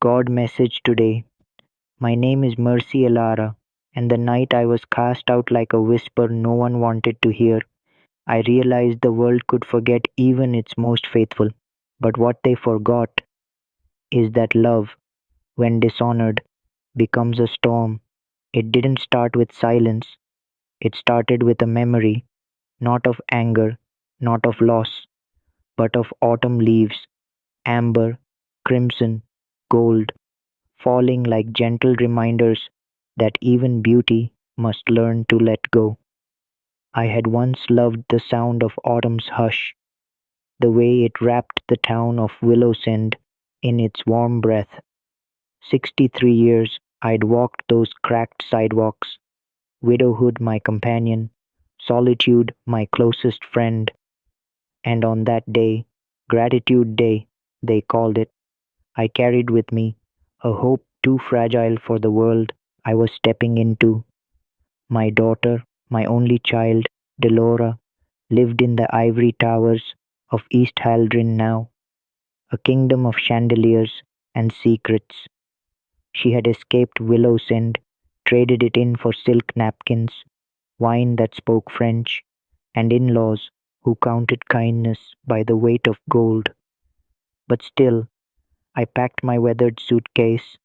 God message today. My name is Mercy Elara, and the night I was cast out like a whisper no one wanted to hear, I realized the world could forget even its most faithful. But what they forgot is that love, when dishonored, becomes a storm. It didn't start with silence, it started with a memory, not of anger, not of loss, but of autumn leaves, amber, crimson, gold, falling like gentle reminders that even beauty must learn to let go. I had once loved the sound of autumn's hush, the way it wrapped the town of Willowsend in its warm breath. 63 years I'd walked those cracked sidewalks, widowhood my companion, solitude my closest friend, and on that day, Gratitude Day, they called it, I carried with me a hope too fragile for the world I was stepping into. My daughter, my only child, Delora, lived in the ivory towers of East Haldrin now, a kingdom of chandeliers and secrets. She had escaped Willowsend, traded it in for silk napkins, wine that spoke French, and in laws who counted kindness by the weight of gold. But still, I packed my weathered suitcase.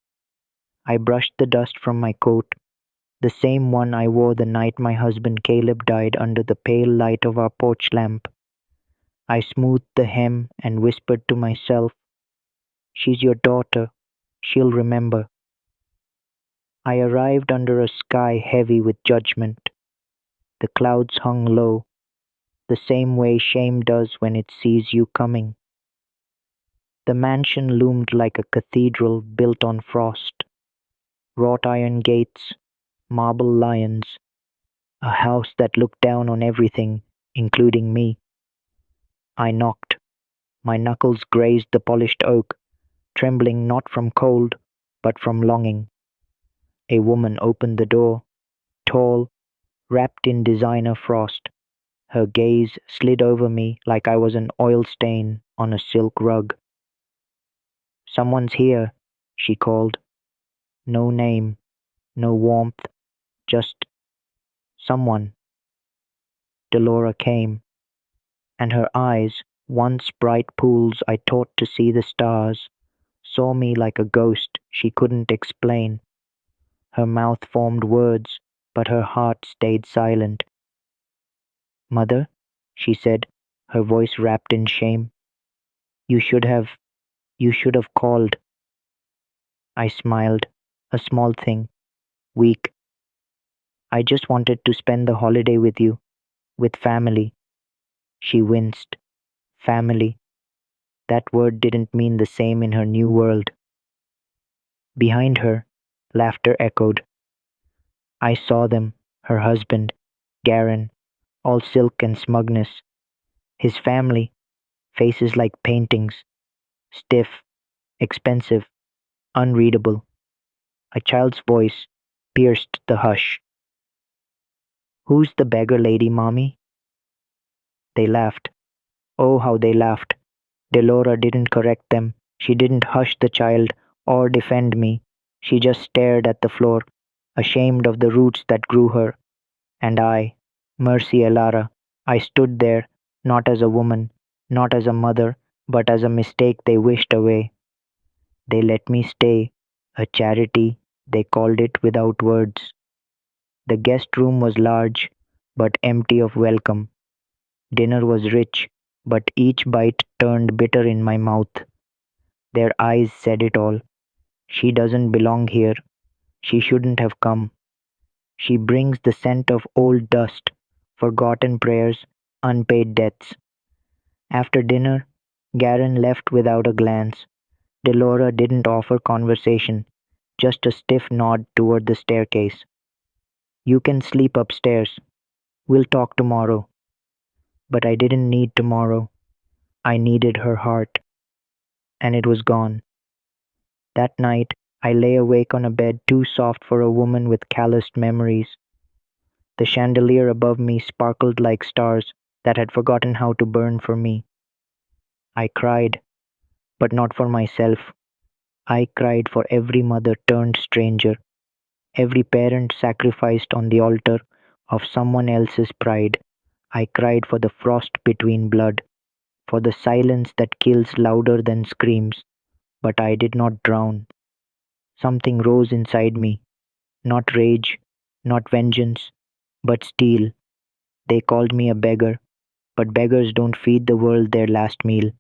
I brushed the dust from my coat, the same one I wore the night my husband Caleb died under the pale light of our porch lamp. I smoothed the hem and whispered to myself, She's your daughter. She'll remember. I arrived under a sky heavy with judgment. The clouds hung low, the same way shame does when it sees you coming. The mansion loomed like a cathedral built on frost, wrought iron gates, marble lions, a house that looked down on everything, including me. I knocked. My knuckles grazed the polished oak, trembling not from cold, but from longing. A woman opened the door, tall, wrapped in designer frost. Her gaze slid over me like I was an oil stain on a silk rug. Someone's here, she called. No name, no warmth, just someone. Delora came, and her eyes, once bright pools I taught to see the stars, saw me like a ghost she couldn't explain. Her mouth formed words, but her heart stayed silent. Mother, she said, her voice wrapped in shame. You should have, you should have called. I smiled, a small thing, weak. I just wanted to spend the holiday with you, with family. She winced. Family. That word didn't mean the same in her new world. Behind her, laughter echoed. I saw them, her husband, Garen, all silk and smugness. His family, faces like paintings, stiff, expensive, unreadable. A child's voice pierced the hush. Who's the beggar lady, Mommy? They laughed. Oh, how they laughed. Delora didn't correct them. She didn't hush the child or defend me. She just stared at the floor, ashamed of the roots that grew her. And I, Mercy Elara, I stood there, not as a woman, not as a mother, but as a mistake they wished away. They let me stay, a charity, they called it without words. The guest room was large, but empty of welcome. Dinner was rich, but each bite turned bitter in my mouth. Their eyes said it all. She doesn't belong here. She shouldn't have come. She brings the scent of old dust, forgotten prayers, unpaid debts. After dinner, Garen left without a glance. Delora didn't offer conversation, just a stiff nod toward the staircase. You can sleep upstairs. We'll talk tomorrow. But I didn't need tomorrow. I needed her heart, and it was gone. That night, I lay awake on a bed too soft for a woman with calloused memories. The chandelier above me sparkled like stars that had forgotten how to burn for me. I cried, but not for myself. I cried for every mother turned stranger, every parent sacrificed on the altar of someone else's pride. I cried for the frost between blood, for the silence that kills louder than screams. But I did not drown. Something rose inside me, not rage, not vengeance, but steel. They called me a beggar, but beggars don't feed the world their last meal.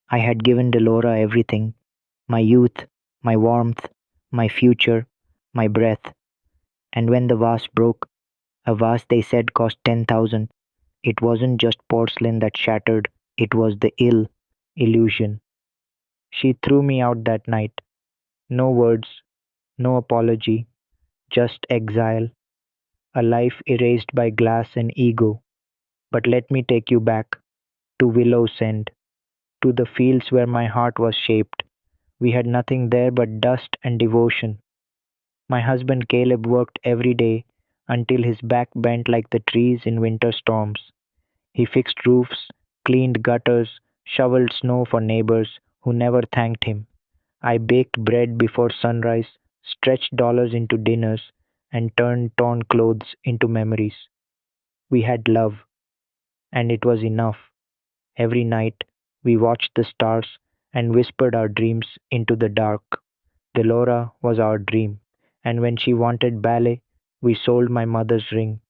I had given Delora everything: my youth, my warmth, my future, my breath. And when the vase broke, a vase they said cost 10,000, it wasn't just porcelain that shattered, it was the illusion. She threw me out that night. No words, no apology, just exile, a life erased by glass and ego. But let me take you back to Willow's End, to the fields where my heart was shaped. We had nothing there but dust and devotion. My husband Caleb worked every day until his back bent like the trees in winter storms. He fixed roofs, cleaned gutters, shoveled snow for neighbors who never thanked him. I baked bread before sunrise, stretched dollars into dinners, and turned torn clothes into memories. We had love, and it was enough. Every night, we watched the stars and whispered our dreams into the dark. Delora was our dream, and when she wanted ballet, we sold my mother's ring.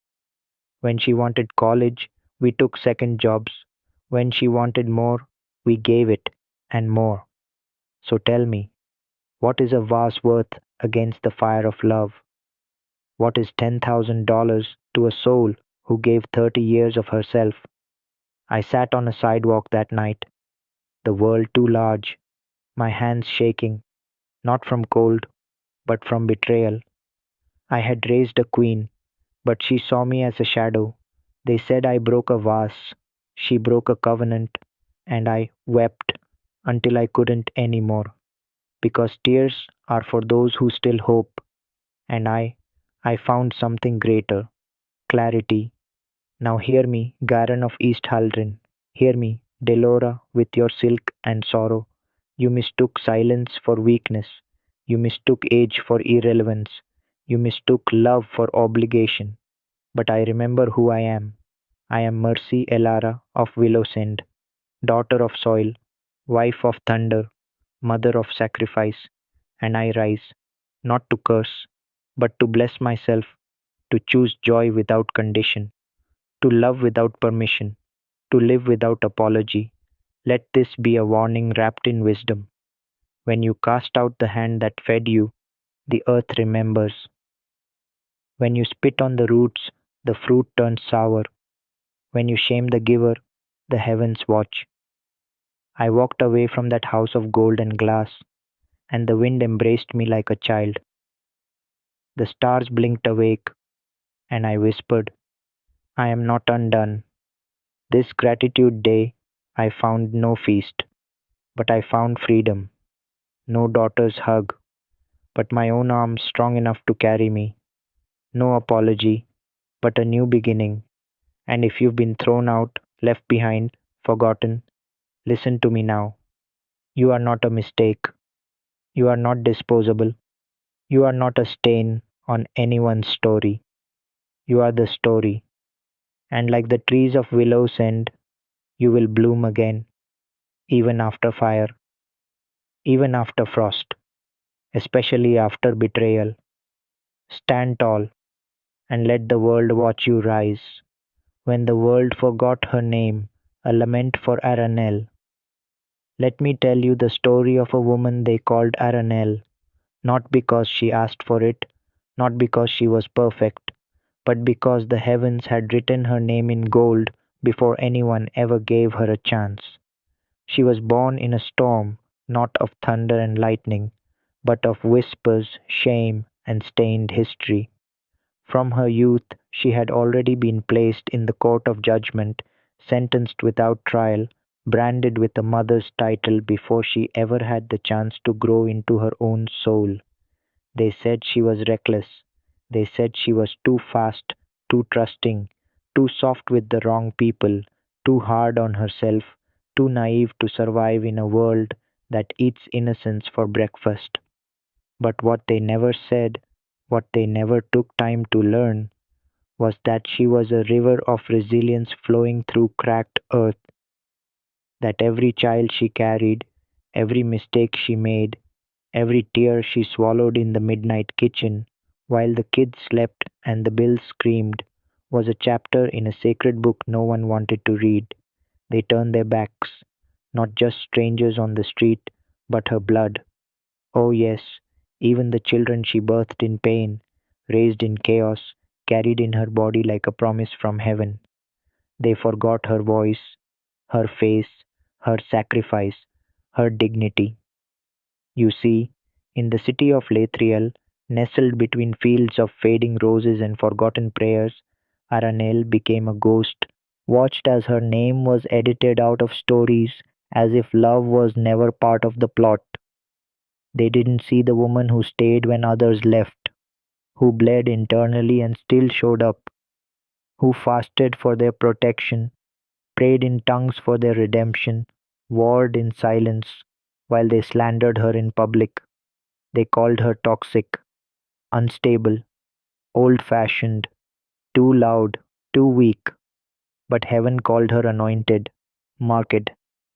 When she wanted college, we took second jobs. When she wanted more, we gave it, and more. So tell me, what is a vase worth against the fire of love? What is $10,000 to a soul who gave 30 years of herself? I sat on a sidewalk that night, the world too large, my hands shaking, not from cold, but from betrayal. I had raised a queen, but she saw me as a shadow. They said I broke a vase, she broke a covenant, and I wept until I couldn't any more. Because tears are for those who still hope, and I found something greater: clarity. Now hear me, Garan of East Haldren. Hear me, Delora, with your silk and sorrow. You mistook silence for weakness. You mistook age for irrelevance. You mistook love for obligation. But I remember who I am. I am Mercy Elara of Willowsend, daughter of soil, wife of thunder, mother of sacrifice, and I rise, not to curse, but to bless myself, to choose joy without condition, to love without permission, to live without apology. Let this be a warning wrapped in wisdom. When you cast out the hand that fed you, the earth remembers. When you spit on the roots, the fruit turns sour. When you shame the giver, the heavens watch. I walked away from that house of gold and glass, and the wind embraced me like a child. The stars blinked awake, and I whispered, I am not undone. This gratitude day, I found no feast, but I found freedom. No daughter's hug, but my own arms strong enough to carry me. No apology, but a new beginning. And if you've been thrown out, left behind, forgotten, listen to me now. You are not a mistake. You are not disposable. You are not a stain on anyone's story. You are the story. And like the trees of Willow's End, you will bloom again, even after fire, even after frost, especially after betrayal. Stand tall and let the world watch you rise. When the world forgot her name, a lament for Aranel. Let me tell you the story of a woman they called Aranel, not because she asked for it, not because she was perfect, but because the heavens had written her name in gold before anyone ever gave her a chance. She was born in a storm, not of thunder and lightning, but of whispers, shame, and stained history. From her youth she had already been placed in the court of judgment, sentenced without trial, branded with a mother's title before she ever had the chance to grow into her own soul. They said she was reckless. They said she was too fast, too trusting, too soft with the wrong people, too hard on herself, too naive to survive in a world that eats innocence for breakfast. But what they never said, what they never took time to learn, was that she was a river of resilience flowing through cracked earth, that every child she carried, every mistake she made, every tear she swallowed in the midnight kitchen, while the kids slept and the bills screamed, was a chapter in a sacred book no one wanted to read. They turned their backs, not just strangers on the street, but her blood. Oh, yes, even the children she birthed in pain, raised in chaos, carried in her body like a promise from heaven. They forgot her voice, her face, her sacrifice, her dignity. You see, in the city of Lathriel, nestled between fields of fading roses and forgotten prayers, Aranel became a ghost, watched as her name was edited out of stories as if love was never part of the plot. They didn't see the woman who stayed when others left, who bled internally and still showed up, who fasted for their protection, prayed in tongues for their redemption, warred in silence while they slandered her in public. They called her toxic, unstable, old fashioned, too loud, too weak. But heaven called her anointed, marked,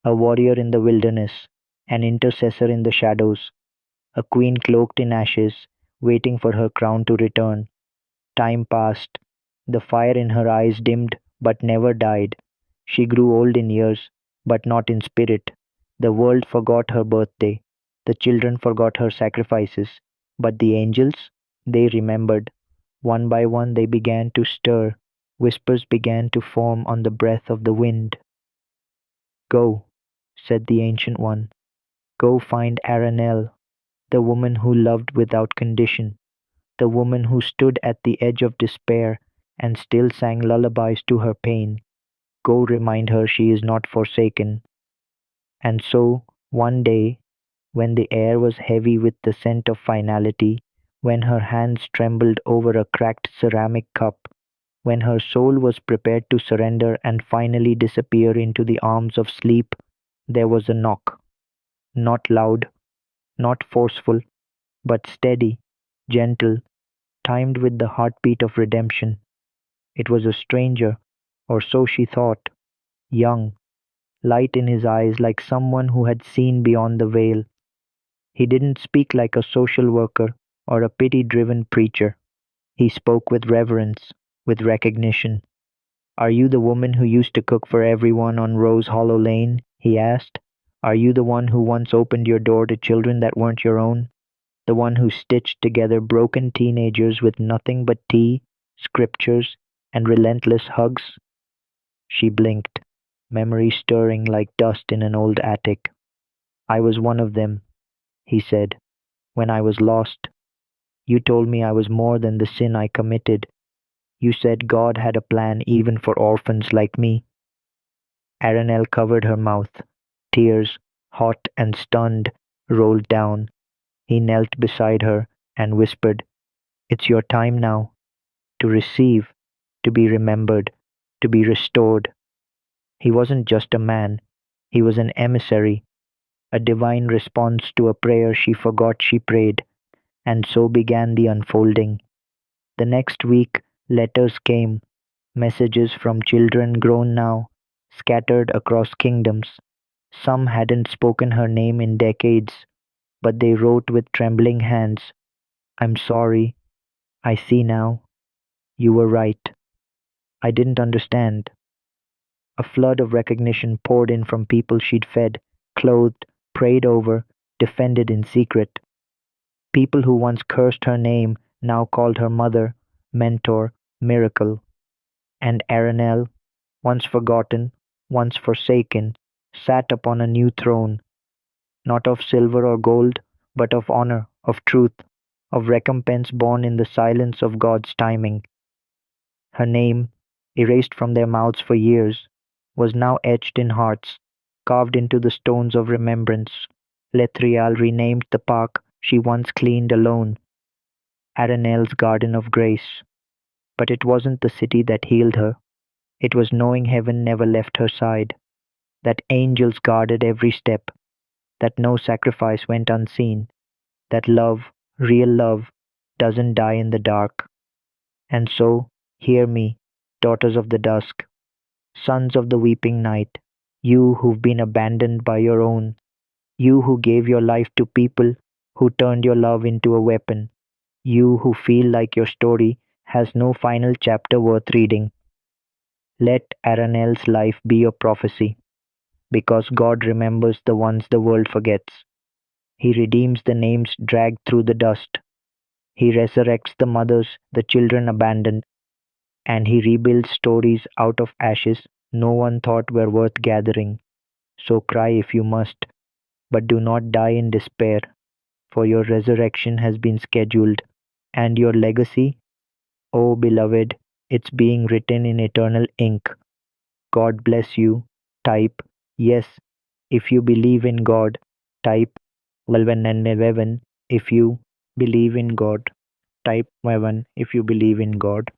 a warrior in the wilderness, an intercessor in the shadows, a queen cloaked in ashes, waiting for her crown to return. Time passed. The fire in her eyes dimmed but never died. She grew old in years, but not in spirit. The world forgot her birthday. The children forgot her sacrifices. But the angels, they remembered. One by one they began to stir. Whispers began to form on the breath of the wind. Go, said the Ancient One. Go find Aranel, the woman who loved without condition, the woman who stood at the edge of despair and still sang lullabies to her pain. Go remind her she is not forsaken. And so, one day, when the air was heavy with the scent of finality, when her hands trembled over a cracked ceramic cup, when her soul was prepared to surrender and finally disappear into the arms of sleep, there was a knock. Not loud, not forceful, but steady, gentle, timed with the heartbeat of redemption. It was a stranger, or so she thought, young, light in his eyes like someone who had seen beyond the veil. He didn't speak like a social worker or a pity driven preacher. He spoke with reverence, with recognition. Are you the woman who used to cook for everyone on Rose Hollow Lane? He asked. Are you the one who once opened your door to children that weren't your own? The one who stitched together broken teenagers with nothing but tea, scriptures, and relentless hugs? She blinked, memory stirring like dust in an old attic. I was one of them, he said, when I was lost. You told me I was more than the sin I committed. You said God had a plan even for orphans like me. Aranel covered her mouth. Tears, hot and stunned, rolled down. He knelt beside her and whispered, It's your time now, to receive, to be remembered, to be restored. He wasn't just a man, he was an emissary, a divine response to a prayer she forgot she prayed, and so began the unfolding. The next week, letters came, messages from children grown now, scattered across kingdoms. Some hadn't spoken her name in decades, but they wrote with trembling hands, I'm sorry, I see now. You were right. I didn't understand. A flood of recognition poured in from people she'd fed, clothed, prayed over, defended in secret. People who once cursed her name now called her mother, mentor, miracle. And Aranel, once forgotten, once forsaken, sat upon a new throne, not of silver or gold, but of honor, of truth, of recompense born in the silence of God's timing. Her name, erased from their mouths for years, was now etched in hearts, carved into the stones of remembrance. Lethrial renamed the park she once cleaned alone, Aranel's Garden of Grace. But it wasn't the city that healed her. It was knowing heaven never left her side, that angels guarded every step, that no sacrifice went unseen, that love, real love, doesn't die in the dark. And so, hear me, daughters of the dusk, sons of the weeping night, you who've been abandoned by your own, you who gave your life to people who turned your love into a weapon, you who feel like your story has no final chapter worth reading. Let Aranel's life be your prophecy, because God remembers the ones the world forgets. He redeems the names dragged through the dust. He resurrects the mothers the children abandoned, and he rebuilds stories out of ashes no one thought were worth gathering. So cry if you must, but do not die in despair, for your resurrection has been scheduled, and your legacy, oh beloved, it's being written in eternal ink. God bless you. Type yes if you believe in God. Type 11 if you believe in God. Type 11 if you believe in God.